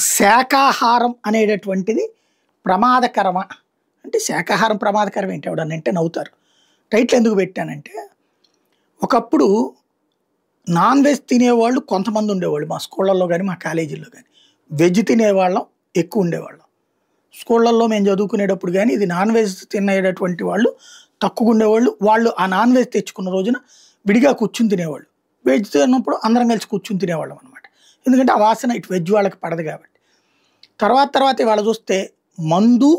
శాకాహారం అనేటటువంటిది ప్రమాదకరమా? అంటే శాకాహారం ప్రమాదకరం ఏంటి? ఎవడనంటే నవ్వుతారు. టైటిల్ ఎందుకు పెట్టానంటే, ఒకప్పుడు నాన్ వెజ్ తినేవాళ్ళు కొంతమంది ఉండేవాళ్ళు. మా స్కూళ్ళల్లో గాని, మా కాలేజీల్లో గాని. వెజ్ తినేవాళ్ళం ఎక్కువ ఉండేవాళ్ళం. స్కూళ్ళల్లో మేము చదువుకునేటప్పుడు గాని, ఇది నాన్ వెజ్ తినేటటువంటి వాళ్ళు తక్కువగా ఉండేవాళ్ళు. వాళ్ళు ఆ నాన్ వెజ్ తెచ్చుకున్న రోజున విడిగా కూర్చొని తినేవాళ్ళు. వెజ్ తిన్నప్పుడు అందరం కలిసి కూర్చొని తినేవాళ్ళం అనమాట. ఎందుకంటే ఆ వాసన ఇటు వెజ్ వాళ్ళకి పడదు కాబట్టి. తర్వాత ఇవాళ చూస్తే మందు,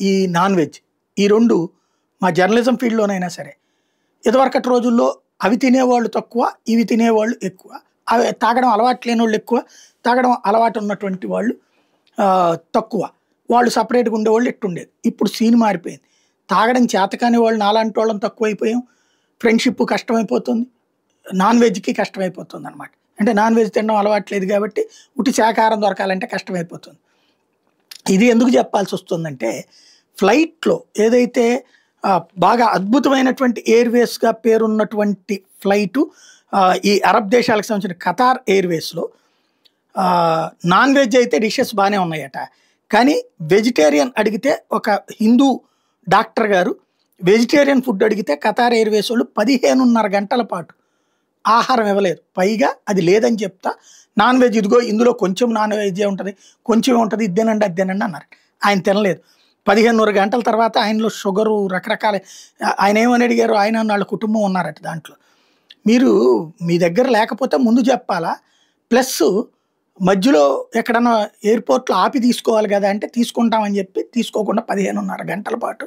ఈ నాన్ వెజ్ ఈ 2 మా జర్నలిజం ఫీల్డ్‌లోనైనా సరే, ఇదివరకటి రోజుల్లో అవి తినేవాళ్ళు తక్కువ, ఇవి తినేవాళ్ళు ఎక్కువ. అవి తాగడం అలవాటు లేనోళ్ళు ఎక్కువ, తాగడం అలవాటు ఉన్నటువంటి వాళ్ళు తక్కువ. వాళ్ళు సెపరేట్‌గా ఉండేవాళ్ళు ఎట్టుండేది. ఇప్పుడు సీన్ మారిపోయింది. తాగడం చేతకాని వాళ్ళు నాలాంటి వాళ్ళం తక్కువైపోయాం. ఫ్రెండ్‌షిప్ కష్టమైపోతుంది. నాన్ వెజ్‌కి కష్టమైపోతుందనమాట. అంటే నాన్ వెజ్ తినడం అలవాటు లేదు కాబట్టి ఉట్టి శాకాహారం దొరకాలంటే కష్టమైపోతుంది. ఇది ఎందుకు చెప్పాల్సొస్తుందంటే, ఫ్లైట్‌లో ఏదైతే బాగా అద్భుతమైనటువంటి ఎయిర్‌వేస్‌గా పేరున్నటువంటి ఫ్లైటు, ఈ అరబ్ దేశాలకు సంబంధించిన ఖతార్ ఎయిర్‌వేస్‌లో నాన్ వెజ్ అయితే డిషెస్ బానే ఉన్నాయట. కానీ వెజిటేరియన్ అడిగితే, ఒక హిందూ డాక్టర్ గారు వెజిటేరియన్ ఫుడ్ అడిగితే ఖతార్ ఎయిర్‌వేస్ వాళ్ళు 15:30 గంటల పాటు ఆహారం ఇవ్వలేదు. పైగా అది లేదని చెప్తా, నాన్ వెజ్ ఇదిగో ఇందులో కొంచెం నాన్ వెజ్జే ఉంటది, కొంచెమే ఉంటది, ఇది తినండి, అది తినండి అన్నారు. ఆయన తినలేదు. 15:30 గంటల తర్వాత ఆయనలో షుగరు రకరకాల, ఆయన ఏమని అడిగారు, ఆయన వాళ్ళ కుటుంబం ఉన్నారట దాంట్లో. మీరు మీ దగ్గర లేకపోతే ముందు చెప్పాలా? ప్లస్సు మధ్యలో ఎక్కడన్నా ఎయిర్‌పోర్ట్‌లో ఆపి తీసుకోవాలి గదా! అంటే తీసుకుంటామని చెప్పి తీసుకోకుండా 15:30 గంటల పాటు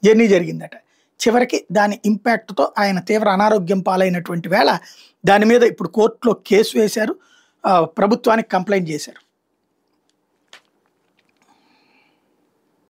జర్నీ జరిగిందట. చివరికి దాని ఇంపాక్ట్‌తో ఆయన తీవ్ర అనారోగ్యం పాలైనటువంటి వేళ దాని మీద ఇప్పుడు కోర్టులో కేసు వేశారు. ప్రభుత్వానికి కంప్లెయింట్ చేశారు.